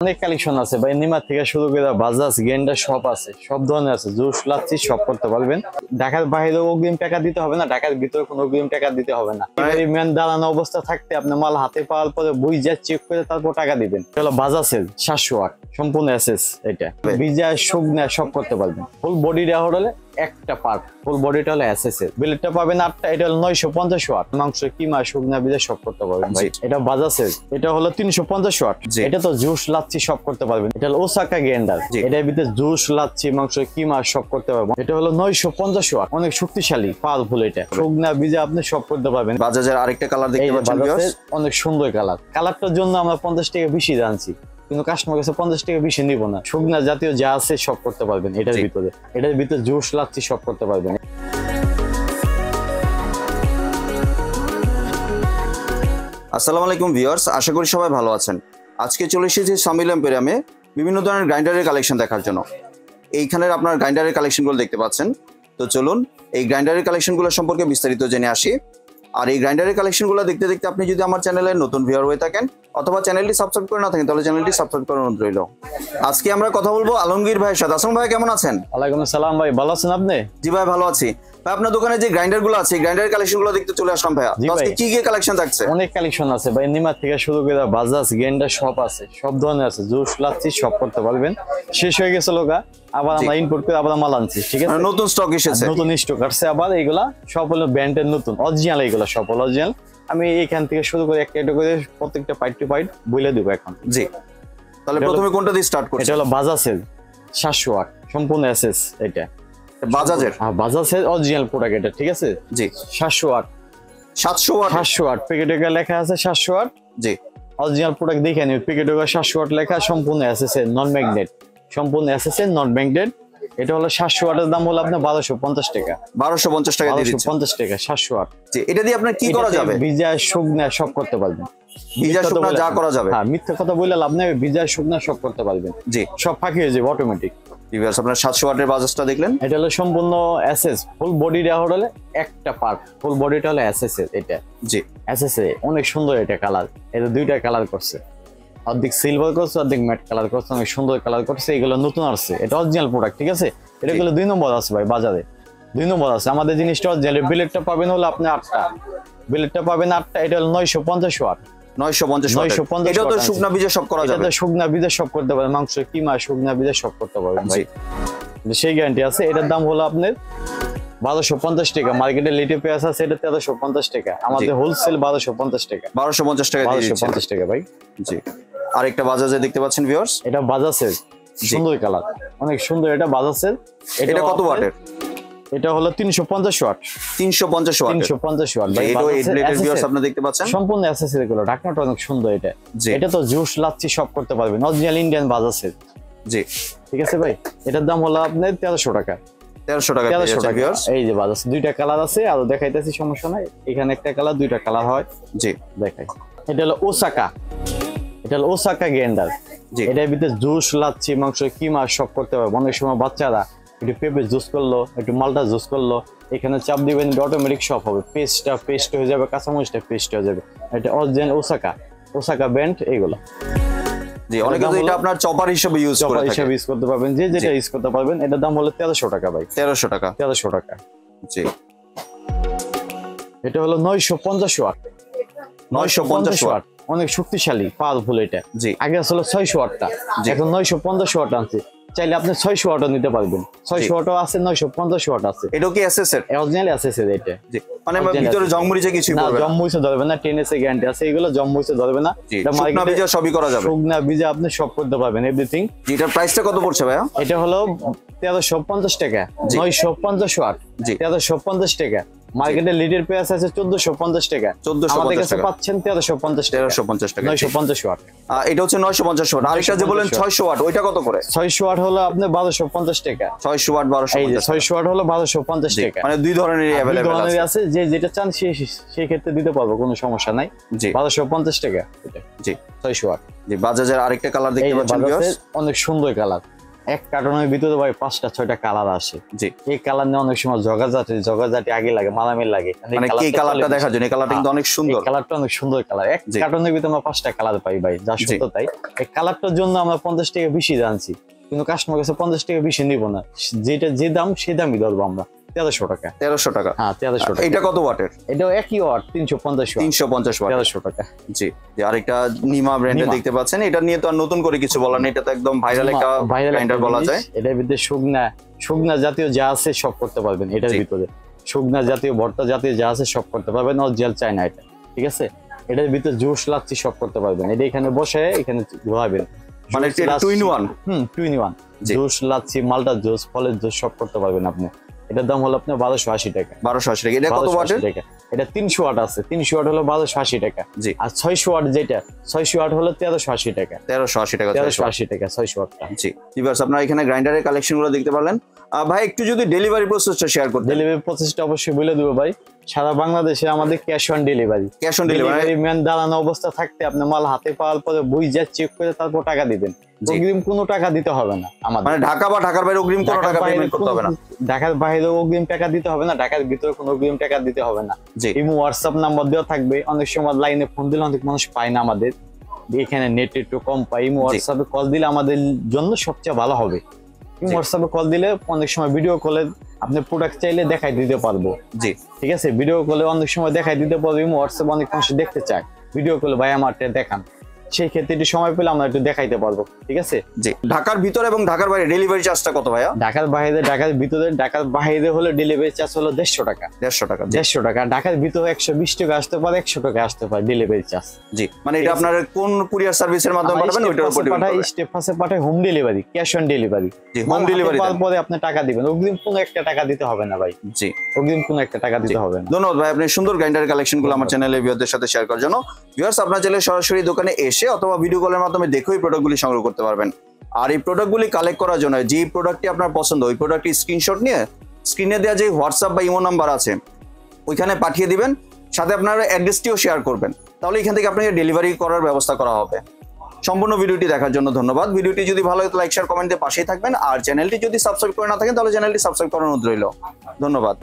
অনেক কালেকশন আছে ভাই, নিমার থেকে শুরু করে বাজাজ গেন্ডার সব আছে, সব ধরনের আছে, জুস লাচ্ছি সব করতে পারবেন। ঢাকার বাইরে অগ্রিম টাকা দিতে হবে না, ঢাকার ভিতরে কোনো অগ্রিম টাকা দিতে হবে না। মেন দাঁড়ানো অবস্থা থাকতে আপনি মাল হাতে পাওয়ার পরে বুঝা চেক করে তারপর টাকা দিবেন। এটা বাজাজের 700 ওয়াট সম্পূর্ণ এসএস। এটা ভিজা শুকনা সব করতে পারবেন। ফুল বডি দেওয়া হলে একটা পার্ট, ফুল বডিটা হলো এসএস এর। বিলেটটা পাবেন 8টা, এটা হলো 950 ওয়াট। মাংস কিমা শুকনা ভিজা সব করতে পারবেন ভাই। এটা বাজাজের, এটা হলো 350 ওয়াট। এটা তো জুস লাচ্ছি সব করতে পারবেন। এটা হলো ওসাকা গেন্ডার, এটার ভিতরে জুস লাচ্ছি মাংস কিমা সব করতে পারবেন। এটা হলো 950 ওয়াট, অনেক শক্তিশালী পাওয়ারফুল। এটা শুকনা ভিজা আপনি সব করতে পারবেন। বাজাজের আরেকটা কালার দেখতে পাচ্ছেন ভিউয়ার্স, অনেক সুন্দর কালার। কালারটার জন্য আমরা 50 টাকা বেশি জানছি, কিন্তু কাস্টমার কাছে 50 টাকা বেশি নিব না। শুকনা জাতীয় যা আছে সব করতে পারবেন এটার ভিতরে। এটার ভিতরে জুস লাচ্ছি সব করতে পারবেন। আসসালামু আলাইকুম ভিউয়ার্স, আশা করি সবাই ভালো আছেন। আজকে চলে এসেছি সামিল এম্পোরিয়ামে বিভিন্ন ধরনের গ্রাইন্ডারের কালেকশন দেখার জন্য। এইখানের আপনার গ্রাইন্ডারের কালেকশনগুলো দেখতে পাচ্ছেন। তো চলুন এই গ্রাইন্ডারের কালেকশনগুলো সম্পর্কে বিস্তারিত জেনে আসি। আর এই গ্রাইন্ডারের কালেকশনগুলো দেখতে দেখতে আপনি যদি আমার চ্যানেলে নতুন ভিউয়ার হয়ে থাকেন অথবা চ্যানেলটি সাবস্ক্রাইব করে না থাকেন তাহলে চ্যানেলটি সাবস্ক্রাইব করার অনুরোধ রইল। আজকে আমরা কথা বলবো আলমগীর ভাইয়ের সাথে। আসসালামু ভাই, কেমন আছেন? ওয়ালাইকুম আসসালাম ভাই, ভালো আছেন আপনি? জি ভাই, ভালো আছি। ভাই আপনার দোকানে যে গ্রাইন্ডারগুলো আছে, গ্রাইন্ডারের কালেকশনগুলো দেখতে চলে আসলাম ভাইয়া। আজকে কি কি কালেকশন থাকছে? অনেক কালেকশন আছে ভাই, নিমার থেকে শুরু করে বাজাজ গেন্ডার সব আছে, সব ধরনের আছে, জুস লাচ্ছি সব করতে পারবেন। শেষ হয়ে গেছে লোকা, আবার আমরা ইম্পোর্ট করে আবার মাল আনছি। ঠিক আছে, নতুন স্টক এসেছে, নতুন স্টক আসছে আবার। এইগুলা সব হলো ব্র্যান্ডের নতুন অরিজিনাল, এইগুলা সব হলো অরিজিনাল। আমি এখান থেকে শুরু করে একটা একটা করে প্রত্যেকটা পাইট টু পাইট বলে দেবো এখন। জি, তাহলে প্রথমে কোনটা দিয়ে স্টার্ট করছি? এটা হলো বাজাজের 700 ওয়াট সম্পূর্ণ এসএস। এটা বাজাজের, বাজাজের অরিজিনাল প্রোডাক্ট এটা। ঠিক আছে জি, 700 ওয়াট। 700 ওয়াট, 700 ওয়াট প্যাকেটে লেখা আছে 700 ওয়াট। জি, অরিজিনাল প্রোডাক্ট দেখে নিন, প্যাকেটে 700 ওয়াট লেখা, সম্পূর্ণ এসএস এর, নন ম্যাগনেট, সম্পূর্ণ এসএস এর, নন ম্যাগনেট। এটা হলো 700 ওয়াটের দাম হলো আপনার 1250 টাকা। 1250 টাকা দিয়ে দিচ্ছেন? 1250 টাকা 700 ওয়াট। জি, এটা দিয়ে আপনার কি করা যাবে? ভিজা শুকনা সব করতে পারবেন। ভিজা শুকনা যা করা যাবে। হ্যাঁ, মিথ্যা কথা বললে লাভ নেই, ভিজা শুকনা সব করতে পারবেন। জি, সব ফাঁকি হয়ে যাবে অটোমেটিক। ভিউয়ার্স আপনার 700 ওয়াটের বাজাজটা দেখলেন। এটা হলো সম্পূর্ণ এসএস, ফুল বডি দেওয়া হলে একটা পার্ট, ফুল বডিটা হলো এসএস এর। এটা জি, এসএস এর অনেক সুন্দর এটা কালার। এটা দুইটা কালার করছে, অর্ধেক সিলভার করছে, অর্ধেক ম্যাট কালার করছে, অনেক সুন্দর কালার করছে। এগুলো নতুন আসছে, এটা অরিজিনাল প্রোডাক্ট। ঠিক আছে, এটা গুলো 2 নম্বর আছে ভাই বাজারে, 2 নম্বর আছে। আমাদের জিনিসটা অরিজিনাল। বিলেটটা পাবেন হলো আপনি 8টা, বিলেটটা পাবেন 8টা। এটা হলো 950 ওয়াট। 950 এটা তো শুকনা ভিজা সব করা যাবে। এটা শুকনা ভিজা সব করতে পারবেন, মাংস কিমা শুকনা ভিজা সব করতে পারবেন ভাই, সেই গ্যারান্টি আছে। এটার দাম হলো আপনার 1250 টাকা। মার্কেটে লিটে পেঁয়াজ আছে, এটা 1350 টাকা। আমাদের হোলসেল 1250 টাকা। 1250 টাকা দিয়ে দিচ্ছেন? 1250 টাকা ভাই। জি, আরেকটা বাজাজে দেখতে পাচ্ছেন ভিউয়ার্স, এটা বাজাজের সুন্দর কালার, অনেক সুন্দর। এটা বাজাজের। এটা কত ওয়াটের? এটা হলো 350 ওয়াট। 350 ওয়াট, 350 ওয়াট ভাই। এটা 8 ব্লেডের ভিউয়ার্স আপনি দেখতে পাচ্ছেন, সম্পূর্ণ এসএসএর গুলো। ঢাকনাটা অনেক সুন্দর। এটা এটা তো জুস লাচ্ছি সব করতে পারবেন, অরিজিনাল ইন্ডিয়ান বাজাজের। জি, ঠিক আছে ভাই। এটার দাম হলো আপনার 1300 টাকা। 1300 টাকা। 1300 টাকা। এই যে বাজাজ, দুইটা কালার আছে, আর দেখাইতেছি, সমস্যা নাই। এখানে একটা কালার, দুইটা কালার হয়। জি, দেখাই। এটা হলো ওসাকা, এটা হলো ওসাকা গেন্ডার। জি, এটার ভিতরে জুস লাচ্ছি মাংস কিমা সব করতে পারবে। অনেক সময় বাচ্চারা একটু পেঁপে জুস করলো, একটু মালটা জুস করলো, এখানে চাপ দিবেন, অটোমেটিক সব হবে। পেস্ট হয়ে যাবে, কাঁচামরিচটা পেস্ট হয়ে যাবে। এটা অরিজিনাল ওসাকা ব্র্যান্ড। এইগুলো জি, অনেকে তো এটা আপনার চপার হিসেবে ইউজ করে থাকে, হিসেবে ইউজ করতে পারবেন, যে যেটা ইউজ করতে পারবেন। এটার দাম হলো 1300 টাকা ভাই। 1300 টাকা। 1300 টাকা। জি, এটা হলো 950 ওয়াট। 950 ওয়াট, অনেক শক্তিশালী পাওয়ারফুল এটা। জি, আগে আসলে 600 ওয়াটটা, এখন 950 ওয়াট আনছে। চাইলে আপনি 600 ওয়াটও নিতে পারবেন। 600 ওয়াটও আছে, 950 ওয়াট আছে। এটা কি এসএস এর? অরিজিনাল এসএস এর এটা। জি, মানে ভিতরে জংমরিচে কিছু না, পড়বে না? জম্মুইছে ধরবে না, 10 এর গ্যারান্টি আছে। এগুলো জম্মুইছে ধরবে না। এটা শুকনা ভিজা সবই করা যাবে। শুকনা ভিজা আপনি সব করতে পারবেন, এভরিথিং। এটার প্রাইসটা কত পড়ছে ভাইয়া? এটা হলো 1350 টাকা। 950 ওয়াট, 1350 টাকা। মার্কেটে লিটার পেঁয়াজ আছে 1450 টাকা। 1450 আমাদের কাছে পাচ্ছেন 1350 টাকা। 1350 টাকা। 950 ওয়াট। এটা হচ্ছে 950 ওয়াট। আরেকটা যে বলেন 600 ওয়াট, ওইটা কত করে? 600 ওয়াট হলো আপনি 1250 টাকা। 600 ওয়াট 1250। 600 ওয়াট হলো 1250 টাকা। মানে দুই ধরনের अवेलेबल আছে, যে যেটা চান সেই ক্ষেত্রে দিতে পারবো, কোনো সমস্যা নাই। জি, 1250 টাকা এটা। জি, 600 ওয়াট। জি, বাজাজের আরেকটা কালার দেখতে পাচ্ছেন ভিউয়ার্স, অনেক সুন্দর কালার। এক কার্টনের ভিতরে ভাই 5টা 6টা কালার আসে। জি, এই কালার নিয়ে অনেক সময় জগাজাটি আগে লাগে, মালামিল লাগে। মানে কি কালারটা দেখার জন্য, এই কালারটা কিন্তু অনেক সুন্দর, কালারটা অনেক সুন্দর কালার। এক কার্টনের ভিতরে আমরা 5টা কালার পাই ভাই, যা সত্য তাই। এই কালারটার জন্য আমরা 50 টাকা বেশি জানছি, কিন্তু কাস্টমার কাছে 50 টাকা বেশি নিব না, যেটা যে দাম সে দামই ধরবো আমরা। 1300 টাকা। 1300 টাকা। হ্যাঁ 1300 টাকা। এটা কত ওয়াটের? এটাও একই ওয়াট, 350 ওয়াট। 350 ওয়াট, 1300 টাকা। জি। আরেকটা নিমা ব্র্যান্ডের দেখতে পাচ্ছেন, এটা নিয়ে তো আর নতুন করে কিছু বলার নেই, এটা তো একদম ভাইরাল একটা গ্রাইন্ডার বলা যায়। এটার ভিতরে শুকনা জাতীয় যা আছে সব করতে পারবেন এটার ভিতরে। শুকনা জাতীয়, ভর্তা জাতীয় যা আছে সব করতে পারবেন, জেল চাই না এটা, ঠিক আছে। এটার ভিতরে জুস লাচ্ছি সব করতে পারবেন। এটা এখানে বসে এখানে ঘোরাবেন, মানে এটা 2 in 1। 2 in 1 জুস লাচ্ছি, মালটা জুস, ফলের জুস সব করতে পারবেন আপনি। এটার দাম হলো আপনার 1280 টাকা। 1280 টাকা। এটা কত ওয়াটের? এটা 300 ওয়াট আছে। 300 ওয়াট হলো 1280 টাকা। জি। আর 600 ওয়াট যেটা, 600 ওয়াট হলো 1380 টাকা। 1380 টাকা। 1380 টাকা 600 ওয়াটটা। জি ভিউয়ার্স, আপনারা এখানে গ্রাইন্ডারের কালেকশনগুলো দেখতে পারলেন। ভাই একটু যদি ডেলিভারি প্রসেসটা শেয়ার করতেন। ডেলিভারি প্রসেসটা অবশ্যই বলে দেবো ভাই। সারা বাংলাদেশে আমাদের cash on delivery. Cash on delivery, man দাঁড়ানো অবস্থা থাকতে আপনি মাল হাতে পাওয়ার পরে বুঝে চেক করে তারপর টাকা দিবেন। অগ্রিম কোনো টাকা দিতে হবে না আমাদের। মানে ঢাকা বা ঢাকার বাইরে অগ্রিম কোনো টাকা পেমেন্ট করতে হবে না। ঢাকার বাইরে অগ্রিম টাকা দিতে হবে না, ঢাকার ভিতরে কোনো অগ্রিম টাকা দিতে হবে না। ইমো হোয়াটসঅ্যাপ নাম্বার দেওয়া থাকবে। অনেক সময় লাইনে ফোন দিলে অনেক মানুষ পায় না আমাদের, এখানে নেট একটু কম পাই। ইমো হোয়াটসঅ্যাপে কল দিলে আমাদের জন্য সবচেয়ে ভালো হবে। ইমো হোয়াটসঅ্যাপে কল দিলে অনেক সময় ভিডিও কলে আপনি প্রোডাক্ট চাইলে দেখাই দিতে পারবো। জি, ঠিক আছে। ভিডিও কলে অনেক সময় দেখাই দিতে পারবো। ইমো হোয়াটসঅ্যাপ অনেক মানুষ দেখতে চায়, ভিডিও কলে ভাই আমারটা দেখান, সেই ক্ষেত্রে একটু সময় পেলে আমরা একটু দেখাইতে পারবো, ঠিক আছে। জি। ঢাকার ভিতরে এবং ঢাকার বাইরে ডেলিভারি চার্জটা কত ভাইয়া? ঢাকার বাইরে, ঢাকার ভিতরে, ঢাকার বাইরে হলে ডেলিভারি চার্জ হলো 150 টাকা। 150 টাকা। 150 টাকা। ঢাকার ভিতরে 120 টাকা আসতে পারে, 100 টাকা আসতে পারে ডেলিভারি চার্জ। জি, মানে এটা আপনার কোন কুরিয়ার সার্ভিসের মাধ্যমে পাঠাবেন ওইটার উপর ডিপেন্ড করবে। স্টেপ ফাসে পাঠায় home delivery, cash on delivery. G, home delivery তারপরে আপনি টাকা দিবেন, অগ্রিম কোনো একটা টাকা দিতে হবে না ভাই। জি, অগ্রিম কোনো একটা টাকা দিতে হবে না। ধন্যবাদ ভাই, আপনি সুন্দর গ্রাইন্ডার কালেকশনগুলো আমার চ্যানেলে ভিউয়ারদের সাথে শেয়ার করার জন্য। ভিউয়ার্স, আপনারা চাইলে সরাসরি দোকানে এসে অথবা ভিডিও কলের মাধ্যমে দেখেই প্রোডাক্টগুলি সংগ্রহ করতে পারবেন। আর এই প্রোডাক্টগুলি কালেক্ট করার জন্য যে প্রোডাক্টটি আপনার পছন্দ, ওই প্রোডাক্টটি স্ক্রিনশট নিয়ে স্ক্রিনে দেওয়া যে হোয়াটসঅ্যাপ বা ইমো নাম্বার আছে ওইখানে পাঠিয়ে দিবেন, সাথে আপনার অ্যাড্রেসটিও শেয়ার করবেন, তাহলে এখান থেকে আপনাকে ডেলিভারি করার ব্যবস্থা করা হবে। সম্পূর্ণ ভিডিওটি দেখার জন্য ধন্যবাদ। ভিডিওটি যদি ভালো লাগে লাইক শেয়ার কমেন্ট দিয়ে পাশেই থাকবেন। আর চ্যানেলটি যদি সাবস্ক্রাইব করে না থাকেন তাহলে চ্যানেলটি সাবস্ক্রাইব করার অনুরোধ রইল। ধন্যবাদ।